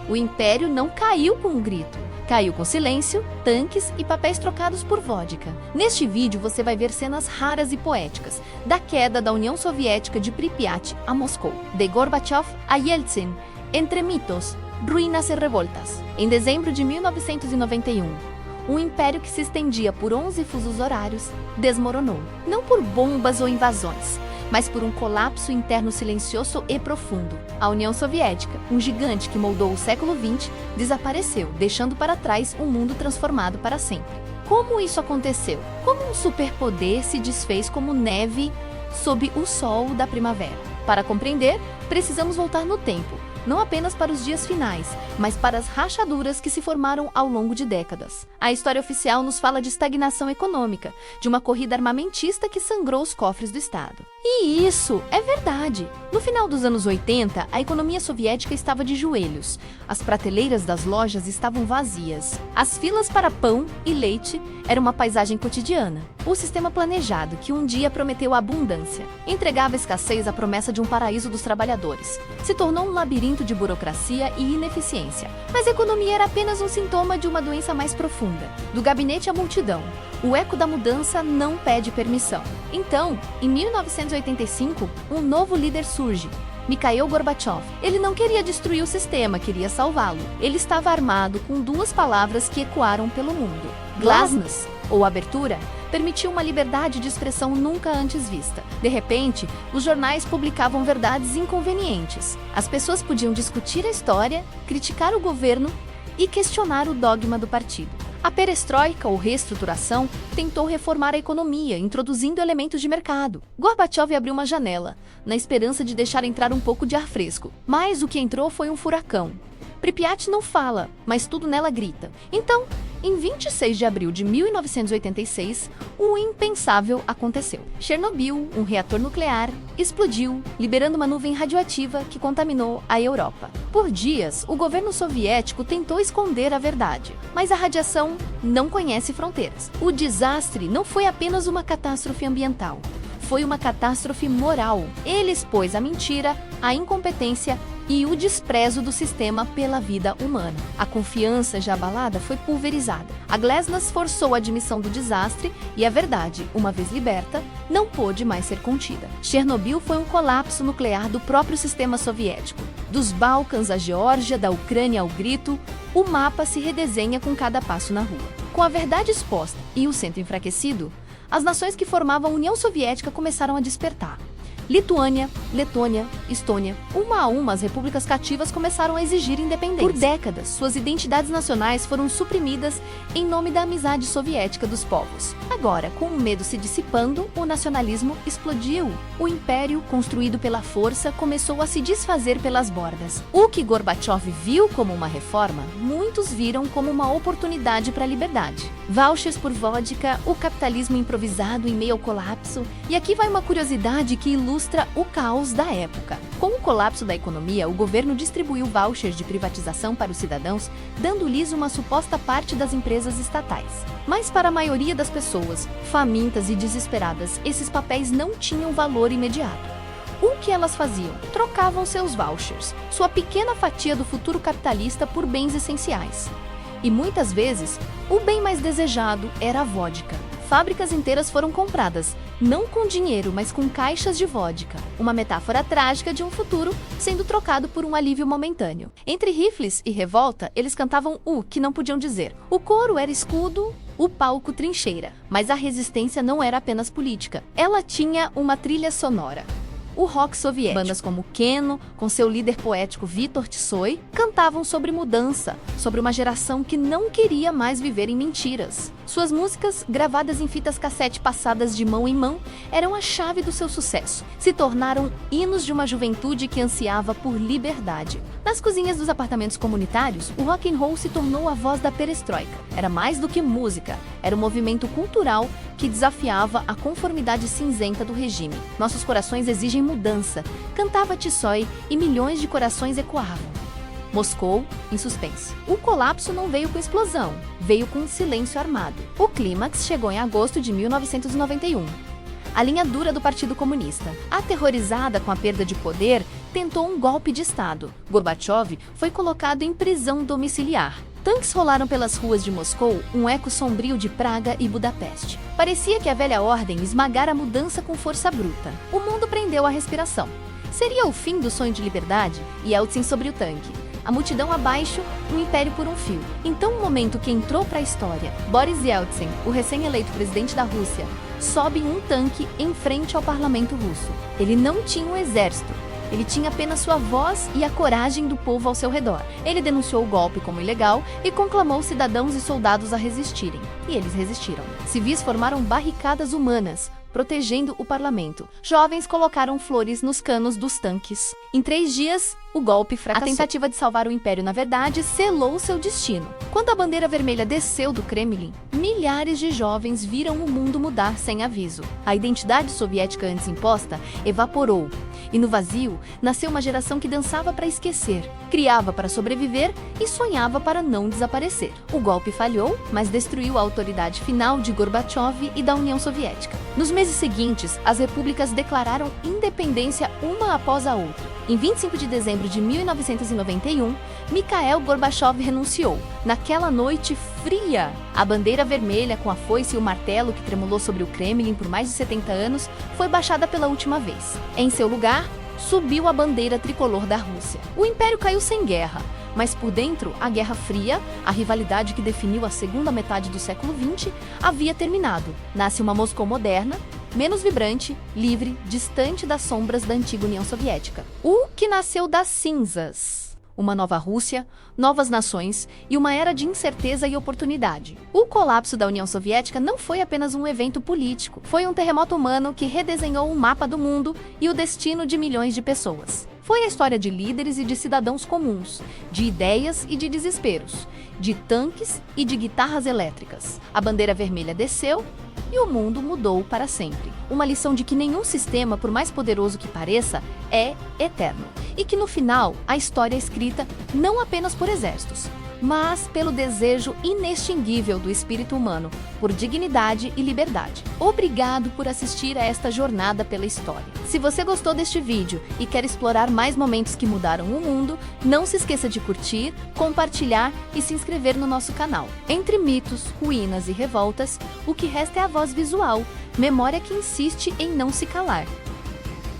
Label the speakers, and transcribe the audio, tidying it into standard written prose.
Speaker 1: O império não caiu com um grito. Caiu com silêncio, tanques e papéis trocados por vodka. Neste vídeo você vai ver cenas raras e poéticas da queda da União Soviética de Pripyat a Moscou, de Gorbachev a Yeltsin, entre mitos, ruínas e revoltas. Em dezembro de 1991, um império que se estendia por 11 fusos horários desmoronou. Não por bombas ou invasões, mas por um colapso interno silencioso e profundo. A União Soviética, um gigante que moldou o século XX, desapareceu, deixando para trás um mundo transformado para sempre. Como isso aconteceu? Como um superpoder se desfez como neve sob o sol da primavera? Para compreender, precisamos voltar no tempo, não apenas para os dias finais, mas para as rachaduras que se formaram ao longo de décadas. A história oficial nos fala de estagnação econômica, de uma corrida armamentista que sangrou os cofres do Estado. E isso é verdade. No final dos anos 80, a economia soviética estava de joelhos. As prateleiras das lojas estavam vazias. As filas para pão e leite eram uma paisagem cotidiana. O sistema planejado, que um dia prometeu abundância, entregava escassez à promessa de um paraíso dos trabalhadores. Se tornou um labirinto de burocracia e ineficiência. Mas a economia era apenas um sintoma de uma doença mais profunda. Do gabinete à multidão, o eco da mudança não pede permissão. Então, em 1985, um novo líder surge, Mikhail Gorbachev. Ele não queria destruir o sistema, queria salvá-lo. Ele estava armado com duas palavras que ecoaram pelo mundo. Glasnost, ou abertura, permitiu uma liberdade de expressão nunca antes vista. De repente, os jornais publicavam verdades inconvenientes. As pessoas podiam discutir a história, criticar o governo e questionar o dogma do partido. A perestroika, ou reestruturação, tentou reformar a economia, introduzindo elementos de mercado. Gorbachev abriu uma janela, na esperança de deixar entrar um pouco de ar fresco. Mas o que entrou foi um furacão. Pripyat não fala, mas tudo nela grita. Então, em 26 de abril de 1986, o impensável aconteceu. Chernobyl, um reator nuclear, explodiu, liberando uma nuvem radioativa que contaminou a Europa. Por dias, o governo soviético tentou esconder a verdade, mas a radiação não conhece fronteiras. O desastre não foi apenas uma catástrofe ambiental, foi uma catástrofe moral. Ele expôs a mentira, a incompetência e o desprezo do sistema pela vida humana. A confiança já abalada foi pulverizada. A Glasnost forçou a admissão do desastre e a verdade, uma vez liberta, não pôde mais ser contida. Chernobyl foi um colapso nuclear do próprio sistema soviético. Dos Balcãs à Geórgia, da Ucrânia ao grito, o mapa se redesenha com cada passo na rua. Com a verdade exposta e o centro enfraquecido, as nações que formavam a União Soviética começaram a despertar. Lituânia, Letônia, Estônia, uma a uma as repúblicas cativas começaram a exigir independência. Por décadas, suas identidades nacionais foram suprimidas em nome da amizade soviética dos povos. Agora, com o medo se dissipando, o nacionalismo explodiu. O império, construído pela força, começou a se desfazer pelas bordas. O que Gorbachev viu como uma reforma, muitos viram como uma oportunidade para a liberdade. Vouchers por vodka, o capitalismo improvisado em meio ao colapso. E aqui vai uma curiosidade que ilustra o caos da época. Com o colapso da economia, o governo distribuiu vouchers de privatização para os cidadãos, dando-lhes uma suposta parte das empresas estatais. Mas para a maioria das pessoas, famintas e desesperadas, esses papéis não tinham valor imediato. O que elas faziam? Trocavam seus vouchers, sua pequena fatia do futuro capitalista, por bens essenciais. E muitas vezes, o bem mais desejado era a vodka. Fábricas inteiras foram compradas, não com dinheiro, mas com caixas de vodka. Uma metáfora trágica de um futuro sendo trocado por um alívio momentâneo. Entre rifles e revolta, eles cantavam o que não podiam dizer. O coro era escudo, o palco trincheira. Mas a resistência não era apenas política. Ela tinha uma trilha sonora. O rock soviético. Bandas como Keno, com seu líder poético Viktor Tsoi, cantavam sobre mudança, sobre uma geração que não queria mais viver em mentiras. Suas músicas, gravadas em fitas cassete passadas de mão em mão, eram a chave do seu sucesso. Se tornaram hinos de uma juventude que ansiava por liberdade. Nas cozinhas dos apartamentos comunitários, o rock and roll se tornou a voz da perestroika. Era mais do que música, era um movimento cultural que desafiava a conformidade cinzenta do regime. Nossos corações exigem mudança, cantava Tsoi e milhões de corações ecoavam. Moscou, em suspense. O colapso não veio com explosão, veio com um silêncio armado. O clímax chegou em agosto de 1991. A linha dura do Partido Comunista, aterrorizada com a perda de poder, tentou um golpe de Estado. Gorbachev foi colocado em prisão domiciliar. Tanques rolaram pelas ruas de Moscou, um eco sombrio de Praga e Budapeste. Parecia que a velha ordem esmagara a mudança com força bruta. O mundo prendeu a respiração. Seria o fim do sonho de liberdade? Yeltsin sobre o tanque. A multidão abaixo, o império por um fio. Então o momento que entrou para a história. Boris Yeltsin, o recém-eleito presidente da Rússia, sobe em um tanque em frente ao parlamento russo. Ele não tinha um exército. Ele tinha apenas sua voz e a coragem do povo ao seu redor. Ele denunciou o golpe como ilegal e conclamou cidadãos e soldados a resistirem. E eles resistiram. Civis formaram barricadas humanas, protegendo o parlamento. Jovens colocaram flores nos canos dos tanques. Em 3 dias, o golpe fracassou. A tentativa de salvar o império, na verdade, selou seu destino. Quando a bandeira vermelha desceu do Kremlin, milhares de jovens viram o mundo mudar sem aviso. A identidade soviética antes imposta evaporou. E no vazio, nasceu uma geração que dançava para esquecer, criava para sobreviver e sonhava para não desaparecer. O golpe falhou, mas destruiu a autoridade final de Gorbachev e da União Soviética. Nos meses seguintes, as repúblicas declararam independência uma após a outra. Em 25 de dezembro de 1991, Mikhail Gorbachev renunciou. Naquela noite fria, a bandeira vermelha com a foice e o martelo que tremulou sobre o Kremlin por mais de 70 anos foi baixada pela última vez. Em seu lugar, subiu a bandeira tricolor da Rússia. O império caiu sem guerra, mas por dentro, a Guerra Fria, a rivalidade que definiu a segunda metade do século XX, havia terminado. Nasce uma Moscou moderna, menos vibrante, livre, distante das sombras da antiga União Soviética. O que nasceu das cinzas. Uma nova Rússia, novas nações e uma era de incerteza e oportunidade. O colapso da União Soviética não foi apenas um evento político, foi um terremoto humano que redesenhou o mapa do mundo e o destino de milhões de pessoas. Foi a história de líderes e de cidadãos comuns, de ideias e de desesperos, de tanques e de guitarras elétricas. A bandeira vermelha desceu e o mundo mudou para sempre. Uma lição de que nenhum sistema, por mais poderoso que pareça, é eterno. E que no final, a história é escrita não apenas por exércitos, mas pelo desejo inextinguível do espírito humano por dignidade e liberdade. Obrigado por assistir a esta jornada pela história. Se você gostou deste vídeo e quer explorar mais momentos que mudaram o mundo, não se esqueça de curtir, compartilhar e se inscrever no nosso canal. Entre mitos, ruínas e revoltas, o que resta é a voz visual, memória que insiste em não se calar.